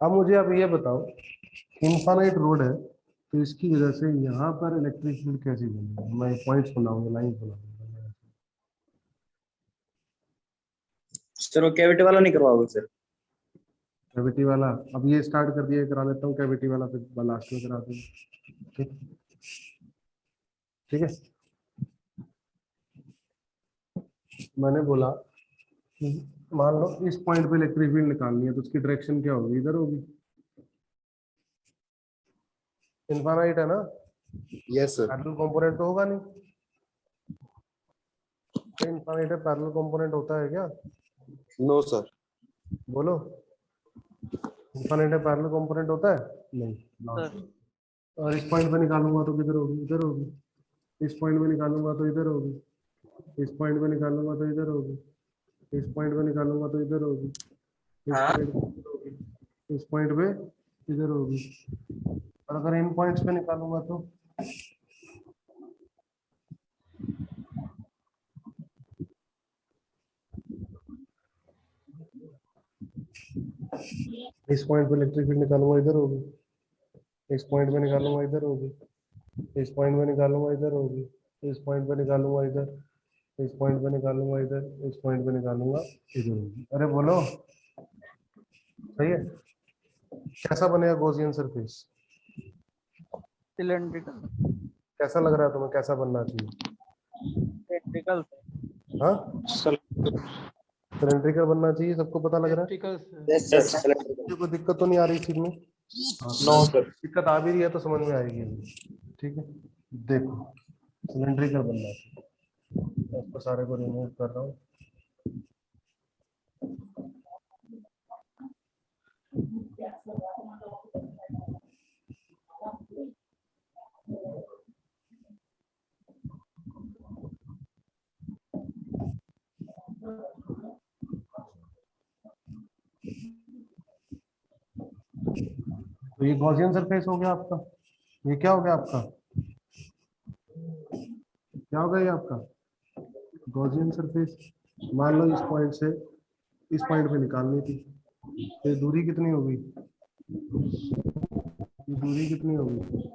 अब मुझे आप ये बताओ, इनफाइनाइट रोड है तो इसकी वजह से यहाँ पर इलेक्ट्रिक फील्ड कैसी बनेगी? मैं पॉइंट्स बनाऊंगा, लाइन बनाऊंगा। सर वो कैविटी वाला नहीं करवाओगे सर? कैविटी वाला अब ये स्टार्ट कर दिया, करा लेता हूँ कैविटी वाला, फिर लास्ट में करा दूंगा। ठीक, ठीक है। मैंने बोला कि मान लो इस पॉइंट पे इलेक्ट्रिक फील्ड निकालनी है तो उसकी डायरेक्शन क्या होगी? इधर होगी। इनफाइनाइट है ना? Yes sir. पैरेलल कंपोनेंट तो होगा नहीं। इनफाइनाइट है, पैरेलल कंपोनेंट होता है क्या? No sir. बोलो, इनफाइनाइट है पैरेलल कंपोनेंट होता है? नहीं। सर और इस पॉइंट पे निकालूंगा तो किधर होगी? इधर होगी। इस पॉइंट पे निकालूंगा तो इधर होगी। इस पॉइंट पे निकालूंगा तो इधर होगी। इस पॉइंट पे निकालूंगा तो इधर होगी। इस हाँ। पॉइंट पे इधर होगी। इस पॉइंट पे इधर होगी। और अगर इन पॉइंट्स पे निकालूंगा तो इस पॉइंट पे इलेक्ट्रिक फील्ड निकालूंगा इधर होगी। इस पॉइंट पे निकालूंगा इधर होगी। इस पॉइंट पे निकालूंगा इधर होगी। इस पॉइंट पे निकालूंगा इधर। इस पॉइंट पे निकालूंगा इधर। इस पॉइंट पे निकालूंगा इधर होगी। अरे बोलो, सही है? कैसा बनेगा गॉसियन सरफेस? सिलेंड्रिकल। कैसा लग रहा है तुम्हें? कैसा बनना चाहिए? सिलेंड्रिकल हाँ, सिलेंड्रिकल बनना चाहिए, सबको पता लग रहा है। Cylindrical yes sir. मुझे कोई दिक्कत तो नहीं आ रही इस चीज में? हाँ, नो सर। दिक्कत आ भी रही है तो समझ में आएगी अभी। ठीक है, देखो सिलेंड्रिकल बनना चाहिए। मैं इसको सारे को रिमूव कर रहा हूँ। तो ये गॉसियन सरफेस हो गया आपका। ये क्या हो गया आपका? क्या होगा ये आपका? Gaussian surface. मान लो इस पॉइंट से इस पॉइंट पे निकालनी थी, तो ये दूरी कितनी होगी? ये दूरी कितनी होगी?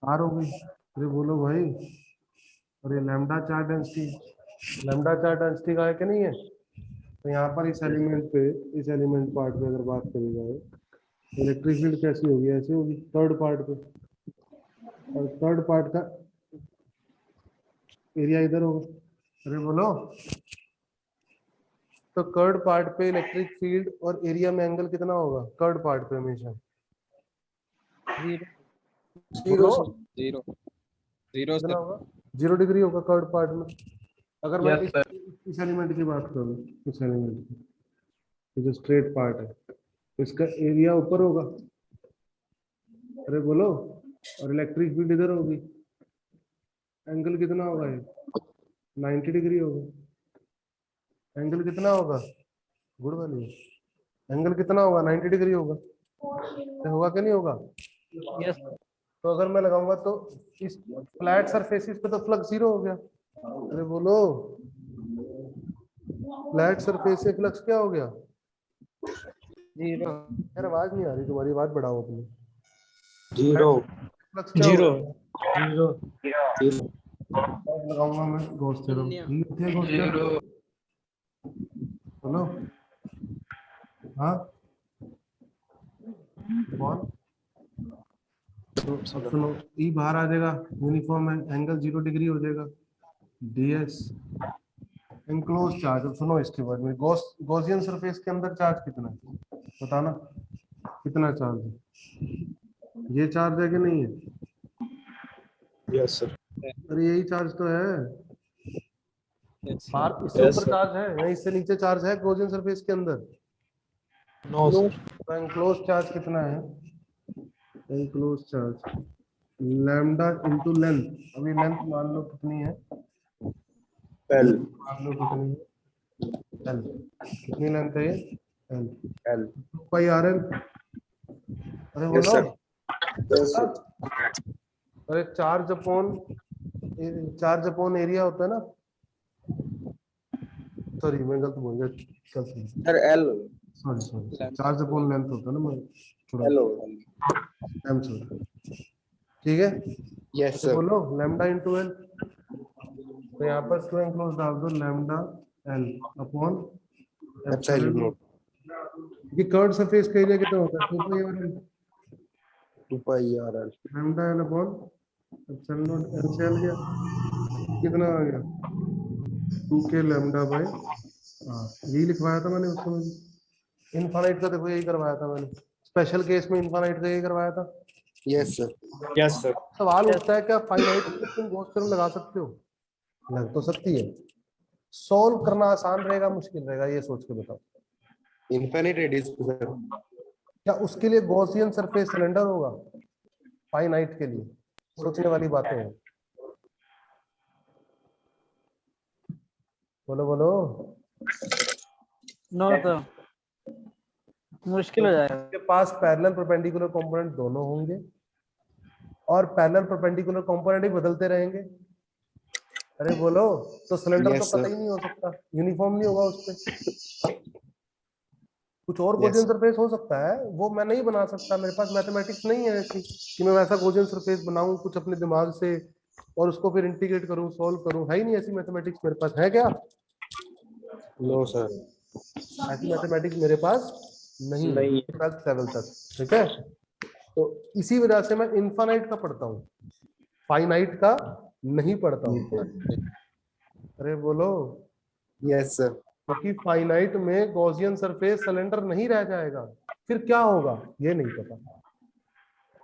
आर होगी। अरे बोलो भाई। और ये lambda chart density, lambda chart density का है कि नहीं है? तो यहाँ पर इस एलिमेंट पे, इस एलिमेंट पार्ट पे अगर बात करी जाए, इलेक्ट्रिक फील्ड कैसी होगी? ऐसी होगी थर्ड पार्ट पे। और थर्ड पार्ट का एरिया इधर होगा। अरे बोलो, तो कर्ड पार्ट पे इलेक्ट्रिक फील्ड और एरिया में एंगल कितना होगा कर्ड पार्ट पे हमेशा? जीरो। बोलो, जीरो। जीरो कितना सर। होगा? 0 डिग्री होगा कर्ड पार्ट में। अगर मैं यस सर। इस एलिमेंट की बात करूँ, इस एलिमेंट की जो स्ट्रेट पार्ट है, तो इसका एरिया ऊपर होगा। अरे बोलो, और इलेक्ट्रिक फील्ड इधर होगी। एंगल कितना होगा? ये 90 डिग्री होगा। एंगल कितना होगा? गुड वाली एंगल कितना होगा? 90 डिग्री होगा। तो होगा कि नहीं होगा? यस। तो अगर मैं लगाऊंगा तो इस फ्लैट सरफेसिस पे तो फ्लक्स 0 हो गया। अरे बोलो, फ्लैट सरफेस से फ्लक्स क्या हो गया? जीरो। यार आवाज नहीं आ रही तुम्हारी, आवाज बढ़ाओ अपनी। जीरो। फ्लक्स क्या जीरो। हो गया? जीरो। अब लगाऊंगा मैं गॉस थ्योरम। शून्य। ये थे गॉस थ्योरम। बोलो, हाँ कौन? तो अब सुनो, ई बाहर आ जाएगा, यूनिफॉर्म है, एंगल 0 डिग्री हो जाएगा। DS enclose charge. अब सुनो इसके बाद में, गॉसियन सरफेस के अंदर चार्ज कितना है बताना? कितना चार्ज है? ये चार्ज है कि नहीं है? Yes sir. अरे यही चार्ज तो है। यस बाहर इससे Yes, ऊपर sir. चार्ज है या इससे नीचे चार्ज है गॉसियन सरफेस के अंदर? No sir. तो एनक्लोज चार्ज कितना है? Enclose charge lambda into length. अभी लेंथ मान लो कितनी है? एल। मान लो कितनी है? एल। कितनी लेंथ है ये? एल। एल। पाई आर एल। अरे यस बोलो। सर। Yes sir. अरे चार्ज अपॉन एरिया होता है ना? सॉरी मैं गलत बोल गया। Sir L. Sorry charge upon length होता है ना, मैं थोड़ा L. Am sorry. ठीक है, Yes, तो sir. बोलो लैम्डा इंटू एल, तो यहाँ पर स्क्वायर एनक्लोज डाल दो lambda L upon Epsilon naught. ये कर्व सरफेस का एरिया कितना होता है 2 pi R L 2 pi RL. Lambda L upon epsilon naught L से एल गया, कितना आ गया 2k लैम्डा बाय यही लिखवाया था मैंने उस समय। इनफाइनाइट का देखो यही करवाया था मैंने, स्पेशल केस में इनफाइनाइट का यही करवाया था। Yes, sir. Yes, sir. सवाल उठता है क्या फाइनाइट में तुम गॉस थ्योरम लगा सकते हो? लग तो सकती है, सॉल्व करना आसान रहेगा मुश्किल रहेगा ये सोच के बताओ। Infinite radius, sir. क्या उसके लिए गॉसियन सरफेस सिलेंडर होगा फाइनाइट के लिए? सोचने वाली बातें हैं, बोलो बोलो। नो सर, मुश्किल हो जाएगा। के पास पैरेलल परपेंडिकुलर कंपोनेंट दोनों होंगे और पैरेलल परपेंडिकुलर कंपोनेंट ही बदलते रहेंगे। अरे बोलो, तो सिलेंडर तो Yes, sir. कतई नहीं हो सकता, यूनिफॉर्म नहीं होगा उस पे। कुछ और Yes. गोजियन सरफेस हो सकता है, वो मैं नहीं बना सकता, मेरे पास मैथमेटिक्स नहीं है ऐसी कि मैं वैसा गोजियन सरफेस बनाऊं कुछ अपने दिमाग से और उसको फिर इंटीग्रेट करूं सॉल्व करूं, है ही नहीं ऐसी मैथमेटिक्स मेरे पास। है क्या No, sir. ऐसी मैथमेटिक्स मेरे पास नहीं है नहीं। 12th लेवल तक। ठीक है, तो इसी वजह से मैं इनफाइनाइट का पढ़ता हूँ, फाइनाइट का नहीं पढ़ता हूँ। अरे बोलो, Yes, sir. क्योंकि फाइनाइट में गॉसियन सरफेस सिलेंडर नहीं रह जाएगा, फिर क्या होगा ये नहीं पता,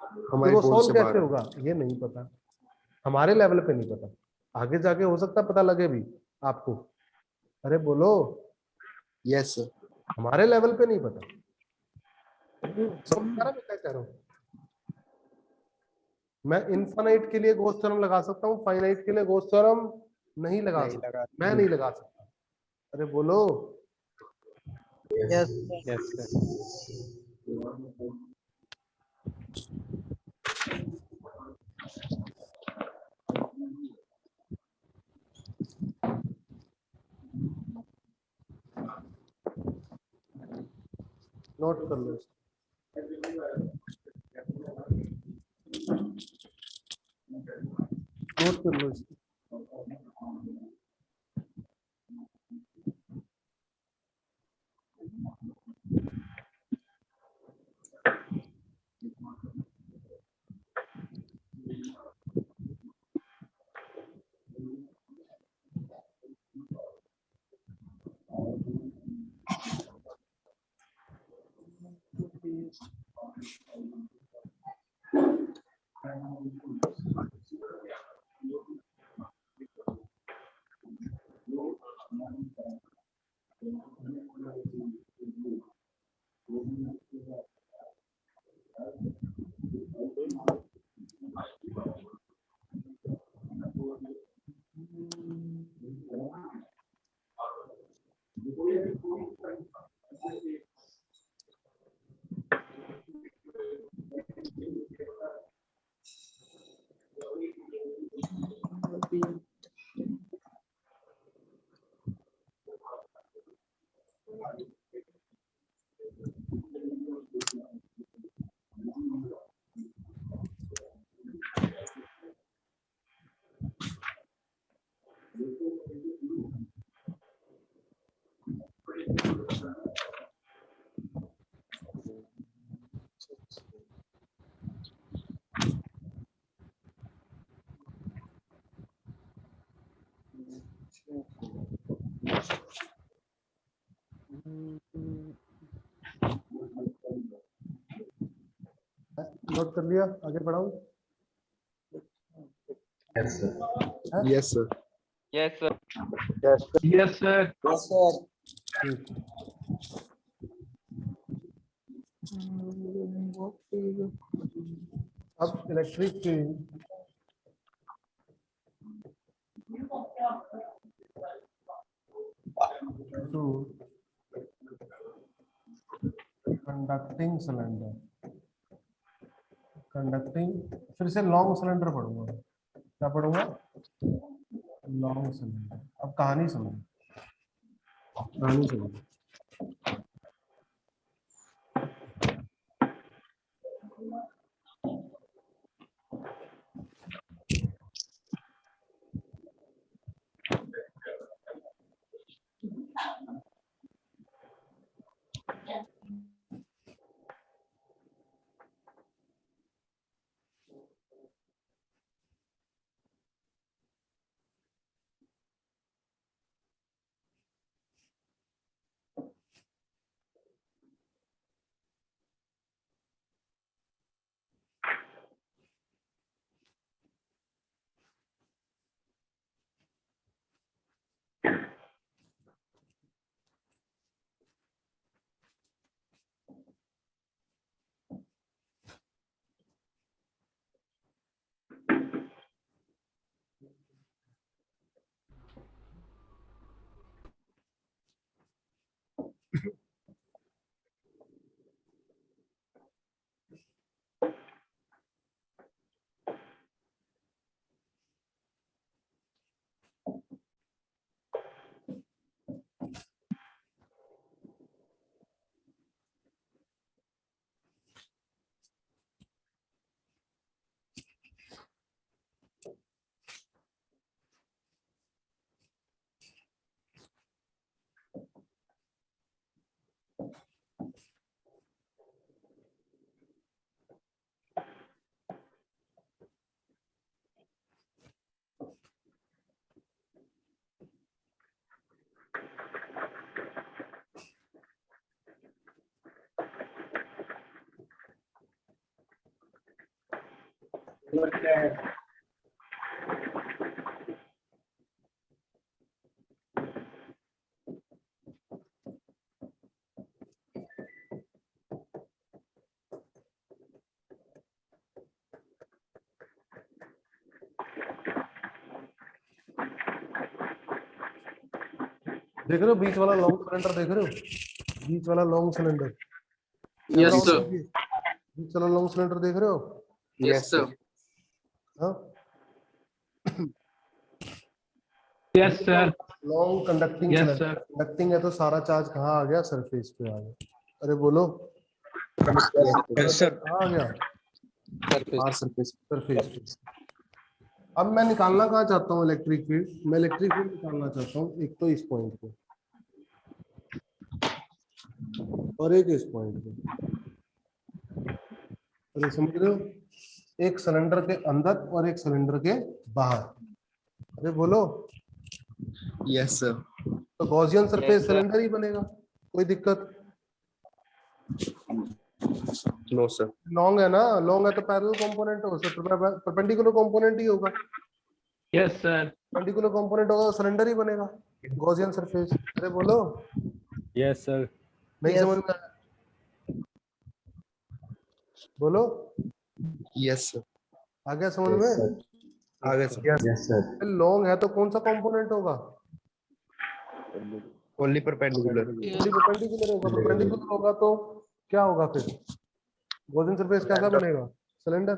फिर हमारे वो गोल सॉल्व से कैसे बाहर। होगा ये नहीं पता, हमारे लेवल पे नहीं पता, आगे जाके हो सकता पता लगे भी आपको। अरे बोलो, Yes, sir. हमारे लेवल पे नहीं पता, समझ आ रहा मैं क्या कह रहा हूँ? मैं इनफाइनाइट के लिए गॉस थ्योरम लगा सकता हूँ, फाइनाइट के लिए गॉस थ्योरम नहीं लगा नहीं सकता, लगा। मैं नहीं लगा सकता। अरे बोलो, यस Yes, sir. नोट कर लो, नोट कर लो इसको। नोट कर लिया, आगे बढ़ाऊं? Yes, sir. हाँ? Yes, sir. Yes sir, Yes, sir. ठीक। अब electric field to conducting cylinder, conducting, फिर से लॉन्ग सिलेंडर पढ़ूंगा। क्या पढ़ूंगा? Long cylinder. अब कहानी सुनो, कहानी सुनो। देख रहे हो बीच वाला लॉन्ग सिलेंडर, देख रहे हो बीच वाला लॉन्ग सिलेंडर? Yes, sir. बीच वाला लॉन्ग सिलेंडर देख रहे हो? Yes, sir. हाँ, Yes, sir. Long conducting Yes, cylinder. Conducting है तो सारा चार्ज कहाँ आ गया? सरफेस पे आ गया। अरे बोलो, Yes, sir. कहाँ आ गया? Surface. R surface. सरफेस पे। अब मैं निकालना कहाँ चाहता हूँ इलेक्ट्रिक फील्ड? मैं इलेक्ट्रिक फील्ड निकालना चाहता हूँ एक तो इस पॉइंट पे और एक इस पॉइंट पे। अरे समझ रहे हो? एक सिलेंडर के अंदर और एक सिलेंडर के बाहर। अरे बोलो, Yes, sir. तो गॉसियन सरफेस sir. सिलेंडर ही बनेगा, कोई दिक्कत? No, sir. लॉन्ग है ना, लॉन्ग है तो पैरेलल कंपोनेंट हो, परपेंडिकुलर कंपोनेंट ही होगा। Yes, sir. परपेंडिकुलर कंपोनेंट होगा तो सिलेंडर ही बनेगा, गॉसियन सरफेस। अरे बोलो, Yes, sir. नहीं Yes. समझ में आया? बोलो, Yes, sir. आ गया समझ में? आगे sir. Yes, sir. लॉन्ग है तो कौन सा कंपोनेंट होगा? Only perpendicular. परपेंडिकुलर होगा। परपेंडिकुलर होगा तो क्या होगा फिर? गॉसियन सरफेस कैसा बनेगा? सिलेंडर।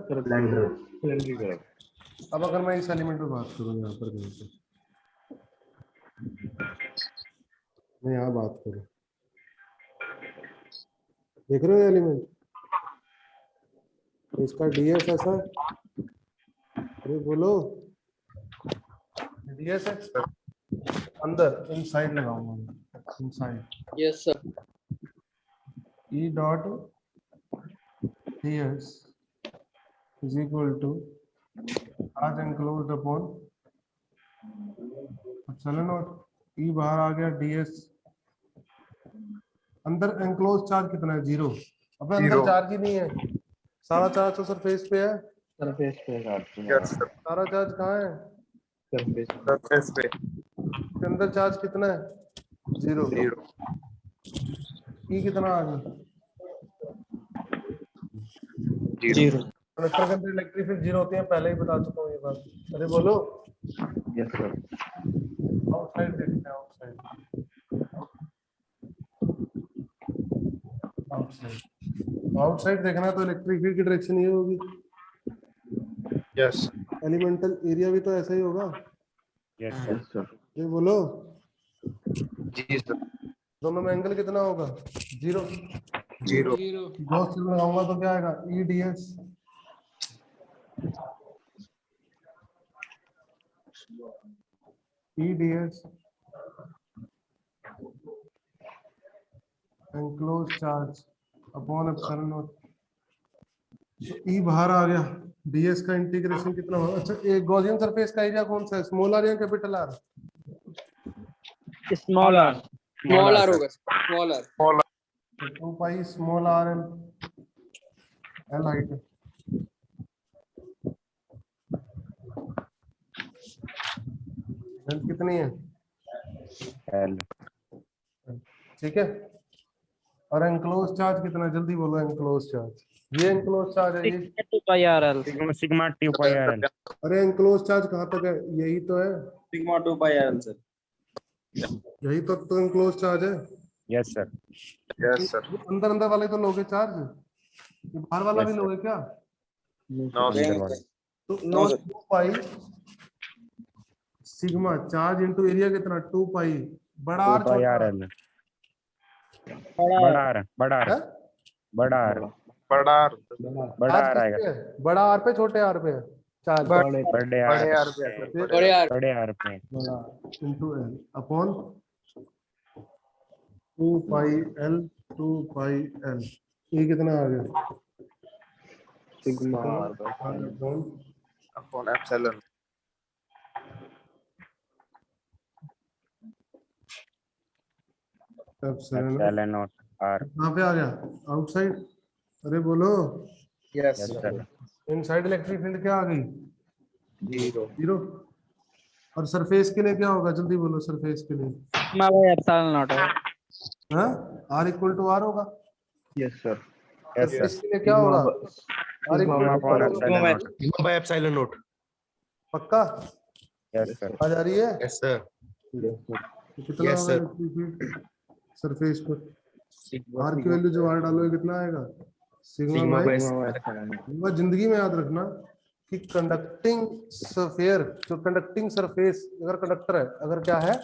अब अगर मैं इस एलिमेंट पे बात करूं, यहाँ पर कहीं पे मैं यहाँ बात करूं, देख रहे हो एलिमेंट? इसका डीएस ऐसा है। अरे बोलो, डीएस है अंदर, इनसाइड लगाऊंगा, inside. Yes, sir. E dot DS is equal to charge enclosed upon epsilon naught. E बाहर आ गया, डीएस अंदर एनक्लोज चार्ज कितना है? 0। अबे अंदर चार्ज ही नहीं है, सारा चार्ज तो सरफेस पे है। Surface पे Yes, sir. सारा चार्ज कहाँ है? Surface पे. इसके अंदर चार्ज कितना है? 0। 0. ई कितना आ गया? 0. कंडक्टर के अंदर इलेक्ट्रिक फील्ड 0 होती है, पहले ही बता चुका हूँ ये बात। अरे बोलो, Yes, sir. आउटसाइड देखते हैं, आउटसाइड। आउटसाइड, आउटसाइड देखना है तो इलेक्ट्रिक फील्ड की डायरेक्शन ये होगी। Yes. एलिमेंटल एरिया भी तो ऐसा ही होगा। Yes, sir. ये बोलो, जी sir. दोनों में एंगल कितना होगा? 0। 0. गॉस थ्योरम लगाऊंगा तो क्या आएगा? E DS enclose charge upon epsilon naught. E बाहर आ गया, डीएस का इंटीग्रेशन कितना होगा? अच्छा, एक गॉसियन सरफेस का एरिया कौन सा है? स्मॉल आर या capital R? Small r. Small r होगा. Small r. 2 pi small R L, L height है। लेंथ कितनी है? L ठीक है। और एंक्लोज चार्ज कितना, जल्दी बोलो एंक्लोज चार्ज। ये एंक्लोज चार्ज है ये। Two pi R L sigma 2 pi r l अरे एंक्लोज चार्ज कहाँ तक है, यही तो है, सिग्मा 2 पाई आर सर। यही तो एंक्लोज चार्ज है। yes sir Yes, sir. अंदर अंदर वाले तो लोगे चार्ज, ये बाहर वाला Yes, भी sir. लोगे क्या? No, sir. अंदर वाला तो No, sir. 2 pi sigma charge into area कितना, 2 पाई बड़ा 2 आर pi छोटा r आर? l बड़ा r बड़ा r है? बड़ा r बड़ा बड़ा चार्ज r किस आएगा पे है? बड़ा आर पे छोटे आर पे है चार्ज? बड़े बड़े r यार पे है, पे बड़े यार बड़े r पे बड़ा into L upon 2 pi L 2 pi L, ये कितना आ गया? Sigma upon upon epsilon. epsilon naught r कहाँ पे आ गया? आउटसाइड। अरे बोलो, yes yes sir. sir inside electric field क्या आ गई? 0 जीरो। और सरफेस के लिए क्या होगा, जल्दी बोलो सरफेस के लिए। सिग्मा बाय एप्सिलॉन नॉट है। हाँ, आर इक्वल टू आर होगा। Yes sir. yes sir surface के लिए क्या होगा? R sigma equal upon two epsilon naught sigma by epsilon naught. पक्का yes sir आ जा रही है? Yes sir. तो कितना Yes, होगा sir. इलेक्ट्रिक फील्ड सरफेस पर? सिग्मा आर की वैल्यू जो आर डालोगे कितना आएगा? Sigma bye. सिग्मा जिंदगी में याद रखना कि कंडक्टिंग स्फीयर, जो कंडक्टिंग सरफेस अगर कंडक्टर है, अगर क्या है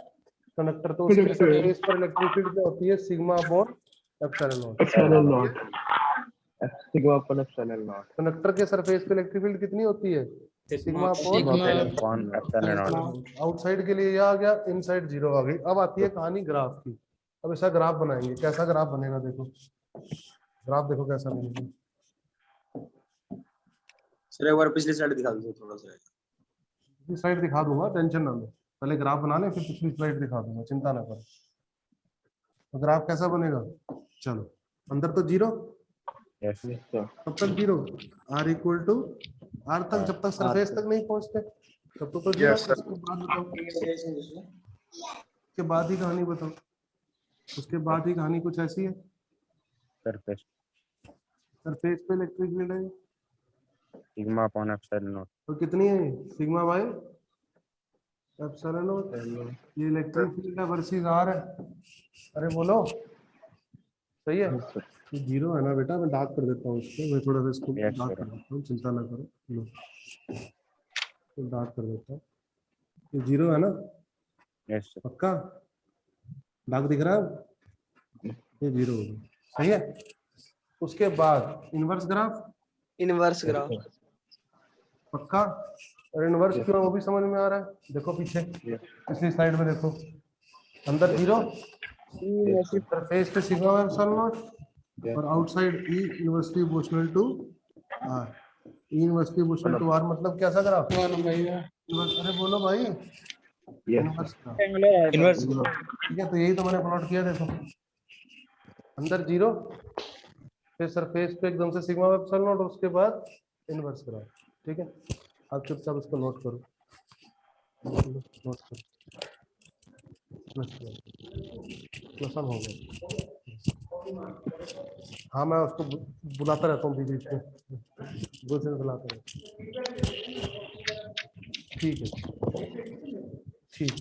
कंडक्टर, तो उसके सरफेस पर इलेक्ट्रिक फील्ड क्या होती है? Sigma upon epsilon not. Sigma upon epsilon not. Conductor के सरफेस पे इलेक्ट्रिक फील्ड कितनी होती है? Sigma upon upon epsilon naught outside के लिए ये आ गया, इनसाइड जीरो आ गई। अब आती है कहानी ग्राफ की। अब ऐसा ग्राफ बनाएंगे, कैसा ग्राफ बनेगा देखो, ग्राफ देखो कैसा बनेगा। सर एक बार पिछली स्लाइड दिखा दीजिए थोड़ा सा। पिछली स्लाइड दिखा दूंगा, टेंशन ना लो, पहले ग्राफ बना ले फिर पिछली स्लाइड दिखा दूंगा, चिंता ना करो। तो ग्राफ कैसा बनेगा, चलो अंदर तो जीरो, yes तब तक zero, R equal to R तक, जब तक सरफेस तक नहीं पहुंचते तब तो जीरो। Yes, sir. उसके बाद बताओ, उसके बाद ही कहानी बताओ, उसके बाद ही कहानी कुछ ऐसी है। surface सरफेस पे इलेक्ट्रिक फील्ड है sigma upon epsilon naught तो कितनी है? Sigma by epsilon not. ये इलेक्ट्रिक फील्ड है वर्सेस आर है। अरे बोलो, सही है? ये जीरो है ना बेटा, मैं डार्क कर देता हूँ इसको, मैं थोड़ा सा इसको Yes, डार्क sir. कर देता हूँ, चिंता ना करो, लो तो डार्क कर देता हूँ। ये जीरो है ना, yes sir पक्का? डार्क दिख रहा है? ये जीरो होगा, सही है? उसके बाद इनवर्स ग्राफ, इनवर्स ग्राफ। पक्का? और इनवर्स क्यों, वो भी समझ में आ रहा है? देखो पीछे पिछली स्लाइड में देखो, अंदर जीरो, सरफेस पे सिग्मा बाय एप्सिलॉन नॉट, और outside E inversely proportional to R. E inversely proportional to R मतलब कैसा ग्राफ? अरे बोलो भाई, इनवर्स ग्राफ। इनवर्स ठीक है, तो यही तो मैंने प्लॉट किया, देखो अंदर जीरो, फिर सरफेस पे एकदम से सिग्मा बाय एप्सिलॉन नॉट, और उसके बाद इनवर्स ग्राफ। ठीक है, आप चुपचाप इसको नोट करो, नोट करो, प्लस वन हो गया। हाँ, मैं उसको बुलाता रहता हूँ बीच बीच में, गुल से बुलाता रहता हूँ। ठीक है, ठीक,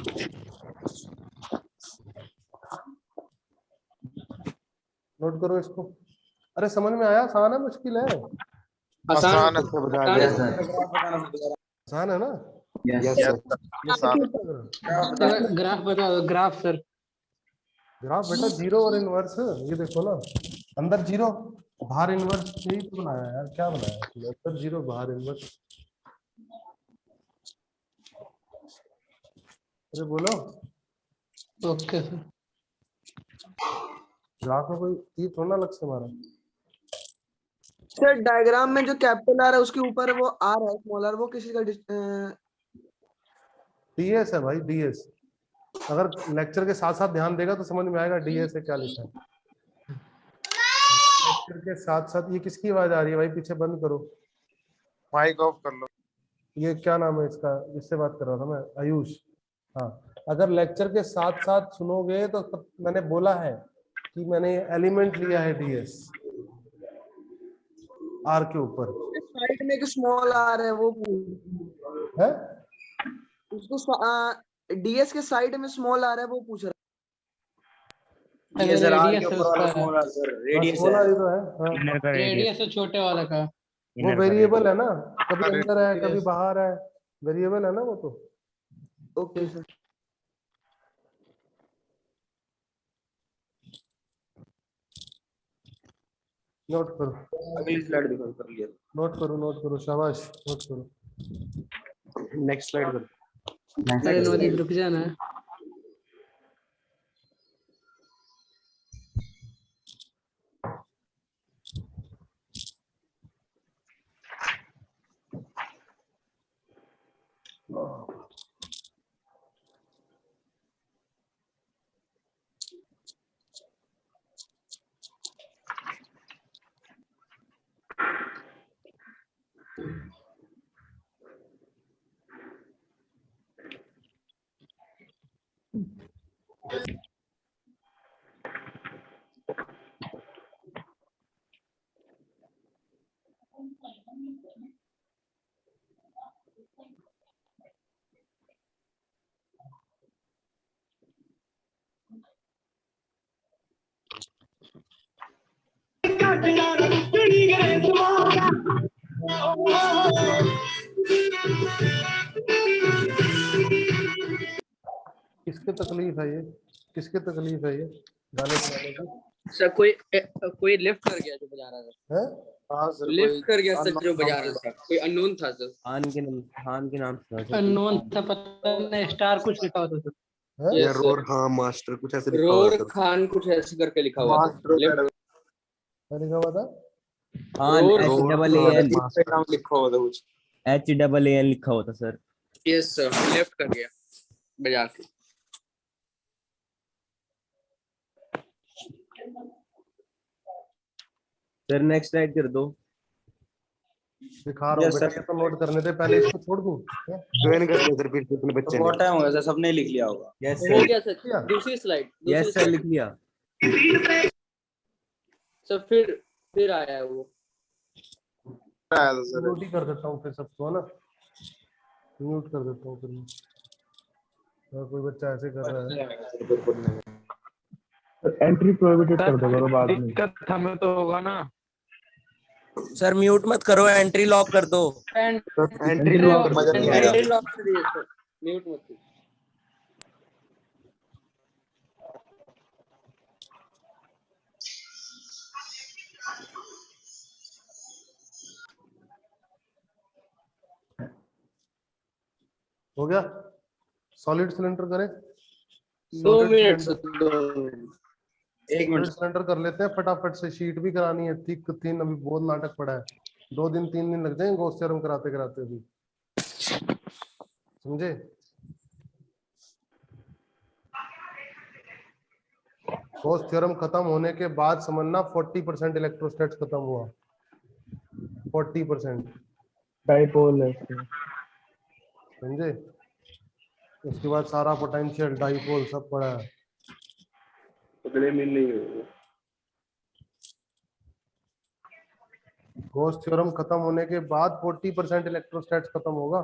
नोट करो इसको। अरे समझ में आया? आसान है मुश्किल है? आसान आसान है। आसान है ना? Yes sir. ग्राफ बता दो, ग्राफ सर। ग्राफ बेटा जीरो और इनवर्स, ये देखो ना, अंदर जीरो बाहर इनवर्स, यही तो बनाया यार, क्या बनाया तुमने? अंदर जीरो बाहर इनवर्स। अरे बोलो, ओके सर। ग्राफ में कोई तीर थोड़ा ना अलग से मारा। सर डायग्राम में जो कैपिटल आर है उसके ऊपर वो आर है स्मॉल आर, वो किसी का डीएस है भाई, डीएस। अगर लेक्चर के साथ साथ ध्यान देगा तो समझ में आएगा डीएस है क्या लिखा है। लेक्चर के साथ साथ, ये किसकी आवाज आ रही है भाई? पीछे बंद करो। माइक ऑफ कर लो। ये क्या नाम है इसका, जिससे बात कर रहा था मैं? आयुष। हाँ, अगर लेक्चर के साथ साथ सुनोगे तो मैंने बोला है कि मैंने एलिमेंट लिया है डीएस आर के ऊपर साइड में एक स्मॉल आर है वो पूछ- है। उसको डीएस के साइड में स्मॉल आर है वो पूछ रहा ये सर आर के रेडियस है ऊपर वाला उसका, स्मॉल आर सर हाँ, रेडियस स्मॉल है। आर ही तो है। हाँ, इनर का रेडियस, रेडियस है छोटे वाले का। वो इनर का वेरिएबल रेडियस। है ना, कभी अंदर है कभी बाहर है, वेरिएबल है ना वो तो। है। Okay sir. नोट करो, अगली स्लाइड दिखाओ कर लिया। नोट करो, शाबाश, नोट करो। नेक्स्ट स्लाइड कर। अरे नवदीप रुक जाना। किसके तकलीफ है ये, किसके तकलीफ है ये गाने चलाने की? सर कोई लिफ्ट कर गया जो बजा रहा था। है हाँ सर, लिफ्ट कर गया सर जो बजा रहा था, कोई अननोन था सर। खान के नाम से था। अननोन था, पता नहीं स्टार कुछ लिखा होता सर। है? या रोर, हाँ मास्टर कुछ ऐसे लिखा हुआ रोर था सर। खान कुछ ऐसे करके लिखा हुआ था। मास्टर लिफ्ट क्या लिखा हुआ था? रोर नाम लिखा हुआ था कुछ। HAAN लिखा होता सर। यस सर, लेफ्ट कर गया बजा के। सर नेक्स्ट स्लाइड कर दो। दिखा रहा हूँ बेटा, ये तो नोट करने थे, पहले इसको छोड़ दूँ क्या? ज्वाइन कर लिया सर फिर से अपने बच्चे ने। बहुत टाइम हो गया सर, सबने लिख लिया होगा। यस हो सर, गया सर, किया? दूसरी स्लाइड। यस सर लिख लिया। सर फिर आया है वो। आया था सर। म्यूट ही कर देता हूँ फिर सबको, है ना, म्यूट कर देता हूँ फिर मैं। अगर कोई बच्चा ऐसे कर रहा है एंट्री प्रोहिबिटेड कर दो करो बाद में। दिक्कत हमें तो होगा ना। सर म्यूट मत करो, एंट्री लॉक कर दो। एंट्री लॉक कर मजा नहीं आएगा। एंट्री लॉक कर दिए सर, म्यूट मत कीजिए। हो गया। सॉलिड सिलेंडर करें, 2 Solid minute cylinder। Sir, 2 minute. 1 solid minute. Cylinder कर लेते हैं फटाफट से, शीट भी करानी है, थिक थिन, अभी बहुत नाटक पड़ा है, 2 दिन 3 दिन लग जाएंगे गॉस थ्योरम कराते कराते भी, समझे? गॉस थ्योरम खत्म होने के बाद समझना 40% इलेक्ट्रोस्टैट्स खत्म हुआ, 40%, डाइपोल है। समझे? उसके बाद सारा पोटेंशियल डाइपोल सब पड़ा है। अगले मिल नहीं हुए। गॉस थ्योरम खत्म होने के बाद 40% इलेक्ट्रोस्टैट्स खत्म होगा।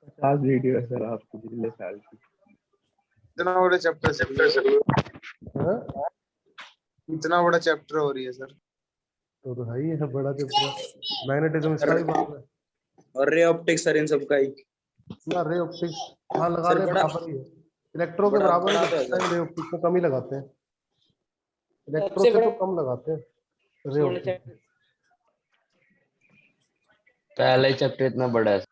50 वीडियो है सर आपकी पिछले साल की। इतना बड़ा चैप्टर सर, हाँ? इतना बड़ा चैप्टर हो रही है सर। तो है ही है बड़ा चैप्टर, मैग्नेटिज्म इसका भी बात है और रे ऑप्टिक्स सर इन सब का ही। ना, रे ऑप्टिक्स हाँ लगा सर दे, बड़ा बराबर ही है, इलेक्ट्रो के बड़ा बराबर बड़ा ही तो है लगता है, सर। रे ऑप्टिक्स में कम ही लगाते हैं, इलेक्ट्रो सबसे से तो बड़ा कम लगाते हैं रे ऑप्टिक्स। पहला ही चैप्टर इतना बड़ा है।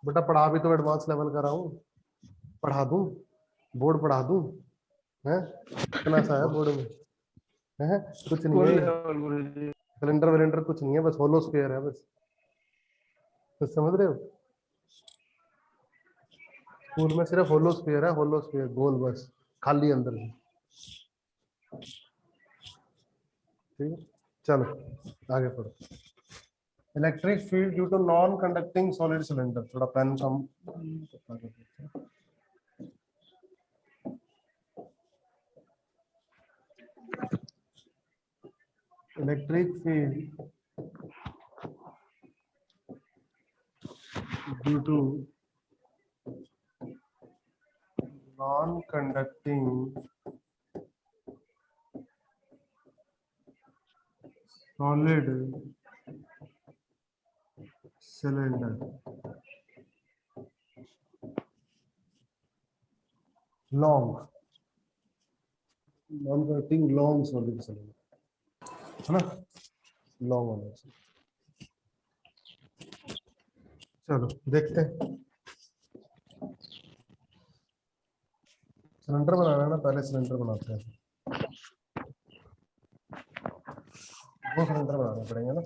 बेटा पढ़ा भी तो एडवांस लेवल का रहा हूँ, पढ़ा दूं, बोर्ड पढ़ा दूं, है इतना सा है बोर्ड में, है कुछ नहीं है, सिलेंडर विलेंडर कुछ नहीं है, बस होलो स्फीयर है बस, तो समझ रहे हो? स्कूल में सिर्फ होलो स्फीयर है, होलो स्फीयर गोल बस, खाली अंदर से। ठीक है, चलो आगे पढ़ो। Electric field due to non conducting solid cylinder, थोड़ा पेन कम कर देते हैं। Electric field due to non conducting solid cylinder long, non conducting long solid cylinder है ना, लॉन्ग होना चाहिए। चलो देखते हैं, सिलेंडर बनाना है ना, पहले सिलेंडर बनाते हैं, वो सिलेंडर बनाने पड़ेंगे ना,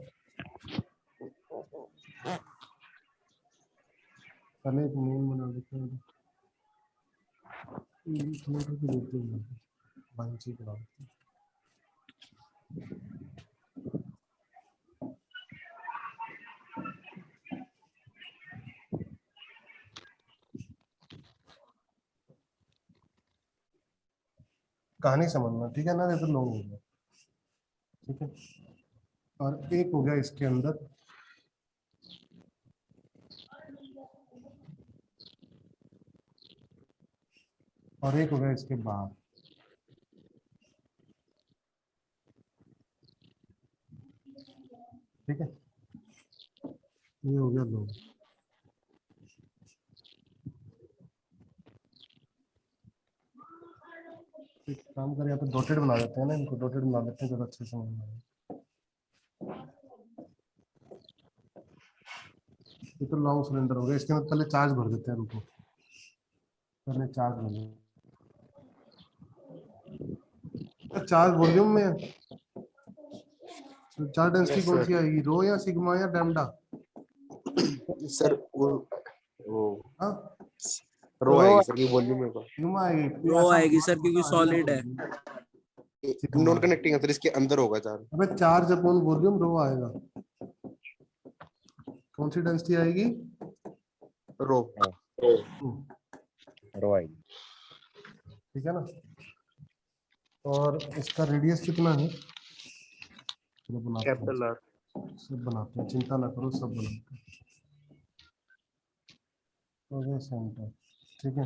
पहले एक मेन बना देते हैं, सिलेंडर की देते हैं बांची बना देते हैं। कहानी समझना, ठीक है ना, ये तो लॉन्ग हो गया, ठीक है, और एक हो गया इसके अंदर, और एक हो गया इसके बाहर, ठीक है, ये हो गया दो। एक काम करें, यहाँ पे डॉटेड बना देते हैं ना, इनको डॉटेड बना देते हैं, जब अच्छे से समझ में आए। ये तो लॉन्ग सिलेंडर हो गया, इसके अंदर पहले चार्ज भर देते हैं, रुको पहले चार्ज भर, चार्ज वॉल्यूम में है। चार्ज डेंसिटी कौन सी आएगी, रो या सिग्मा या लैम्डा? सर वो हाँ रो आएगी सर, ये वॉल्यूम में सिग्मा आएगी, रो आएगी सर, क्योंकि सॉलिड है। नॉन कनेक्टिंग है सर, इसके अंदर होगा चार्ज। अबे चार्ज अपॉन वॉल्यूम रो आएगा, कौन सी डेंसिटी आएगी? रो रो आएगी, ठीक है ना, और इसका रेडियस कितना है? चलो बनाते हैं, कैपिटल आर। सब बनाते हैं, चिंता ना करो, सब बनाते हैं। ओके सेंटर, ठीक है,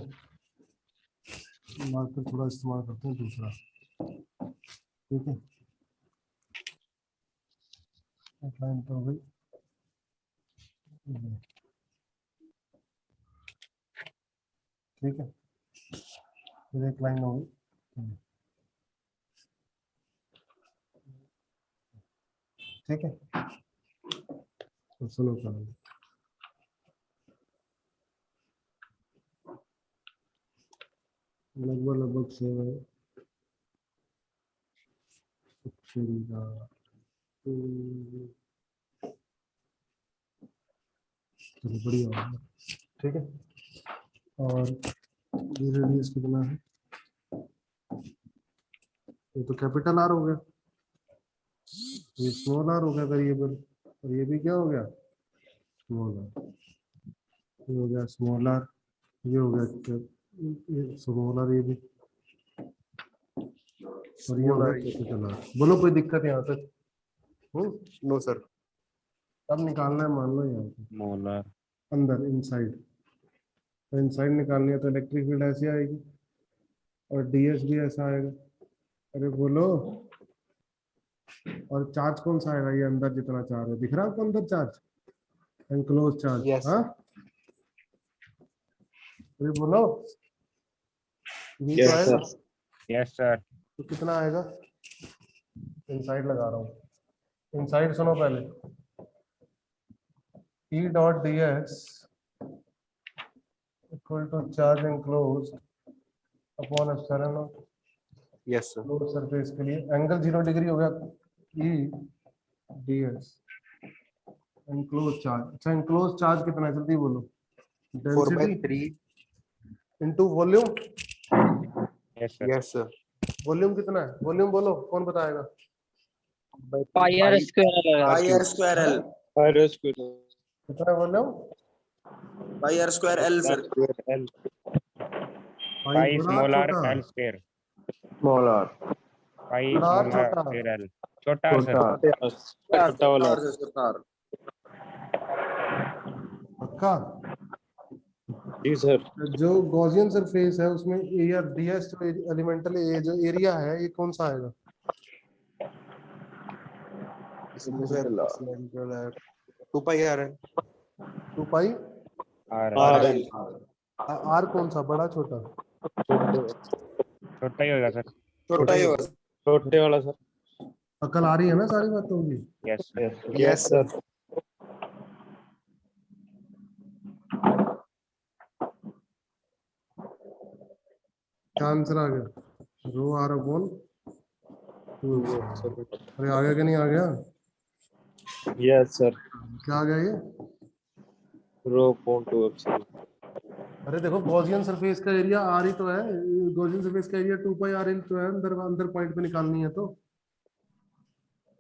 मार्कर थोड़ा इस्तेमाल करते हैं दूसरा, ठीक है, एक लाइन तो हो गई, ठीक है, फिर एक लाइन हो गई, ठीक है, तो सुनो करो, लगभग सेव है, चलो बढ़िया हो गया, ठीक है, और ये रेडियस कितना है? ये तो कैपिटल आर हो गया, ये स्मॉल आर हो गया वेरिएबल, और ये भी क्या हो गया? स्मॉल आर, ये हो गया स्मॉल आर, ये हो गया स्मॉल आर, ये भी, और ये हो गया कैपिटल आर। बोलो कोई दिक्कत यहाँ तक? No sir. अब निकालना है, मान लो यहाँ पे मोलर अंदर इनसाइड, तो इनसाइड निकालनी है तो इलेक्ट्रिक फील्ड ऐसी आएगी, और डीएस भी ऐसा आएगा। अरे बोलो, और चार्ज कौन सा आएगा? ये अंदर जितना चार्ज है, दिख रहा है आपको अंदर चार्ज, एनक्लोज चार्ज। Yes, हाँ, अरे बोलो, ये तो Yes, आएगा, sir. यस सर, तो कितना आएगा? इनसाइड लगा रहा हूँ, इनसाइड सुनो पहले, E dot D X equal to charge enclosed upon epsilon naught, yes sir. Close surface के लिए एंगल 0 डिग्री हो गया, E D X enclose charge. अच्छा, एनक्लोज चार्ज कितना है जल्दी बोलो? 4/3। Into volume, yes sir, yes sir. Volume कितना है? वॉल्यूम बोलो, कौन बताएगा? Pi R square pi R square L. R square कितना बोल रहे हो? Pi R square L sir. L पाई पाई बड़ा स्मॉल आर छोटा? एल स्क्वायर small r पाई बड़ा और स्मॉल आर छोटा? स्क्वायर एल छोटा R, सर छोटा वाला सर पक्का? जी सर जो गॉसियन सरफेस है उसमें एरिया डीएस जो एलिमेंटल जो एरिया है ये कौन सा आएगा? टू पाई आर है। 2 pi are R L R कौन सा, बड़ा छोटा? छोटा ही होगा सर। छोटा ही होगा। छोटे वाला सर अकल आ रही है ना सारी बातों की? यस यस सर क्या आंसर आ गया? रो आर अपॉन 2। अरे आ गया कि नहीं आ गया? यस सर क्या आ गया ये? रो पॉइंट टू एप्सिलॉन अरे देखो गॉसियन सरफेस का एरिया आर ही तो है। गॉसियन सरफेस का एरिया 2 पाई आर एल तो है। अंदर अंदर पॉइंट पे निकालनी है तो,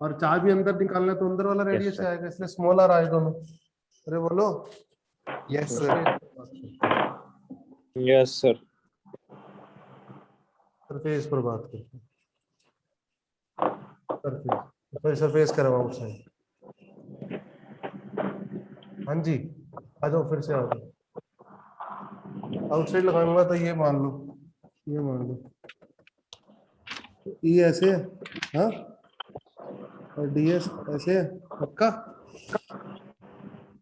और चार्ज भी अंदर निकालना है तो अंदर वाला रेडियस sir. आएगा, इसलिए स्मॉल आर आए दोनों। अरे बोलो। Yes sir. Yes sir surface पर बात करते हैं। सरफेस सरफेस करो आउटसाइड। हाँ जी, आ जाओ फिर से आ जाओ। आउटसाइड लगाऊंगा तो ये मान लो, ये मान लो ये ऐसे है, हाँ, और डीएस ऐसे है, पक्का?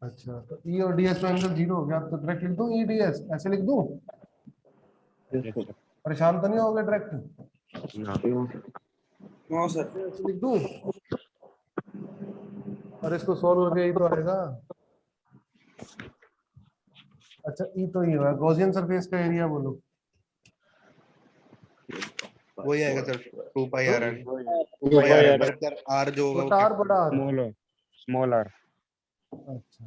अच्छा, तो ई और डीएस में एंगल 0 हो गया तो डायरेक्ट लिख दूं ई डीएस, ऐसे लिख दूं? परेशान तो नहीं होगे डायरेक्ट? No sir. ऐसे लिख दूं? और इसको सॉल्व करके यही तो आएगा। अच्छा, ई तो ये है गॉसियन सरफेस का एरिया, बोलो। वही आएगा सर, टू पाई आर है। आर जो होगा छोटा आर बड़ा आर? स्मॉल आर अच्छा,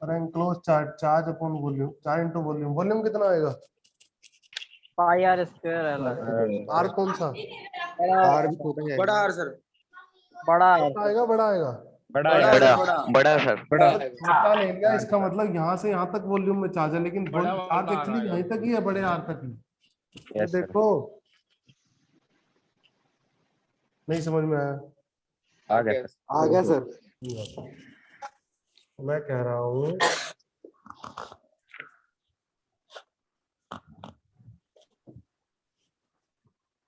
और enclose charge, charge upon volume, charge into volume. Volume कितना आएगा? Pi R square L R कौन सा? आर भी छोटा ही बड़ा आएगा। R sir. बड़ा छोटा आएगा बड़ा आएगा? बड़ा बड़ा है बड़ा बड़ा सर छोटा ले लिया, इसका मतलब यहाँ से यहाँ तक वॉल्यूम में चार्ज है, लेकिन चार्ज एक्चुअली यहीं तक ही है, बड़े आर तक ही। तो यस सर देखो, नहीं समझ में आया? आ गया सर आ गया सर। मैं कह रहा हूँ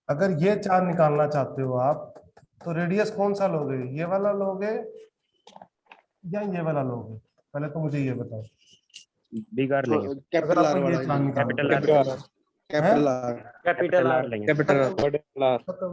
अगर ये चार्ज निकालना चाहते हो आप, तो रेडियस कौन सा लोगे? ये वाला लोगे या ये वाला लोगे? पहले तो मुझे ये बताओ। बिग आर लेंगे अगर कैपिटल आर आपको ये वाला चार्ज निकालना capital R capital R capital R लेंगे कैपिटल आर। बड़े वाला खत्म।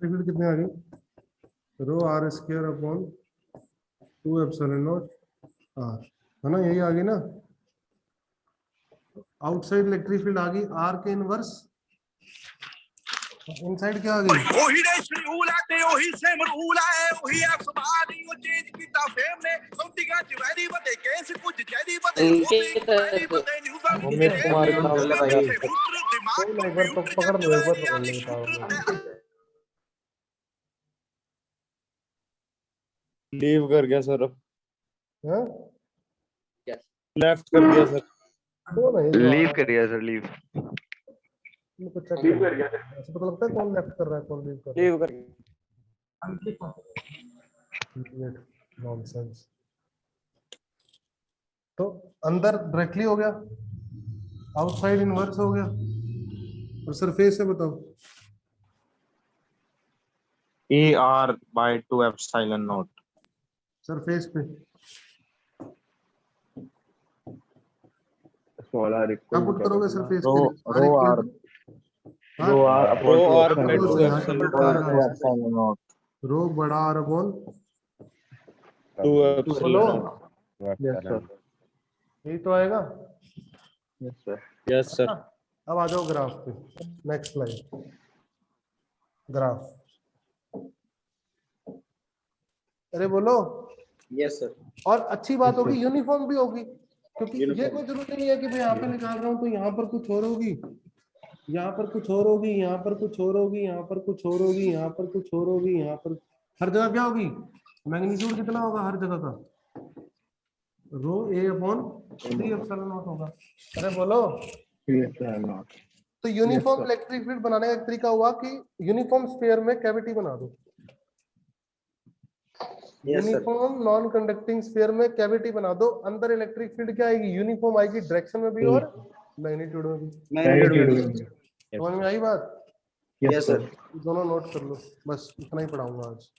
फील्ड कितने आ गए? Rho R square upon 2 epsilon naught R, है ना? यही आ गई ना? आउटसाइड इलेक्ट्रिक फील्ड आ गई आर के इनवर्स, इनसाइड क्या आ गई? ਉਹੀ ਦੇ ਸ਼ਰੂਲਾ ਤੇ ਉਹੀ ਸਿਮਰੂਲਾ ਹੈ ਉਹੀ ਅਸਮਾਨੀ ਉਹ ਚੇਂਜ ਕੀਤਾ ਫੇਮ ਨੇ ਸੌਂਦੀਆਂ ਚ ਵੈਰੀ ਵੱਡੇ ਕੇਸ ਕੁਝ ਚੈਰੀ ਵੱਡੇ ਵੈਰੀ ਵੱਡੇ ਨਿਊਜ਼ਾਂ उमेश कुमार का नाम लगाइए ਦਿਮਾਗ एक बार तो पकड़ लो, एक बार पकड़ लो, बताओ। लीव कर गया सर हाँ? लेफ्ट कर दिया सर कौन है ये? लीव करिए सर लीव इनको check करना है। ऐसे पता लगता है कौन लेफ्ट कर रहा है, कौन लीव कर रहा लीव कर है। नॉनसेंस। तो अंदर डायरेक्टली हो गया, आउटसाइड इनवर्स हो गया, और सरफेस से बताओ। ER by 2 epsilon naught surface पे small r क्या पुट करोगे सरफेस रो पे? रो r row r row by 2 epsilon naught रो बड़ा आर अपॉन 2 बोलो, epsilon yes sir यही तो आएगा। yes sir अब आ जाओ ग्राफ पे, नेक्स्ट स्लाइड। ग्राफ अरे बोलो। Yes sir. और अच्छी बात होगी यूनिफॉर्म भी होगी, क्योंकि ये कोई जरूरी नहीं है कि भाई यहाँ पे निकाल रहा हूँ तो यहाँ पर कुछ और होगी, यहाँ पर कुछ और होगी, यहाँ पर कुछ और होगी, यहाँ पर कुछ और होगी, यहाँ पर कुछ और होगी, यहाँ पर हर जगह क्या होगी, मैग्नीट्यूड कितना होगा हर जगह का, रो ए अपॉन 3 एप्सिलॉन नॉट होगा। अरे बोलो। तो यूनिफॉर्म इलेक्ट्रिक फील्ड बनाने का एक तरीका हुआ कि यूनिफॉर्म स्फीयर में कैविटी बना दो। यूनिफॉर्म नॉन कंडक्टिंग स्फीयर में कैविटी बना दो, अंदर इलेक्ट्रिक फील्ड क्या आएगी, यूनिफॉर्म आएगी, डायरेक्शन में भी और मैग्नीट्यूड में भी। समझ में आई बात? Yes sir. दोनों नोट कर लो, बस इतना ही पढ़ाऊंगा आज।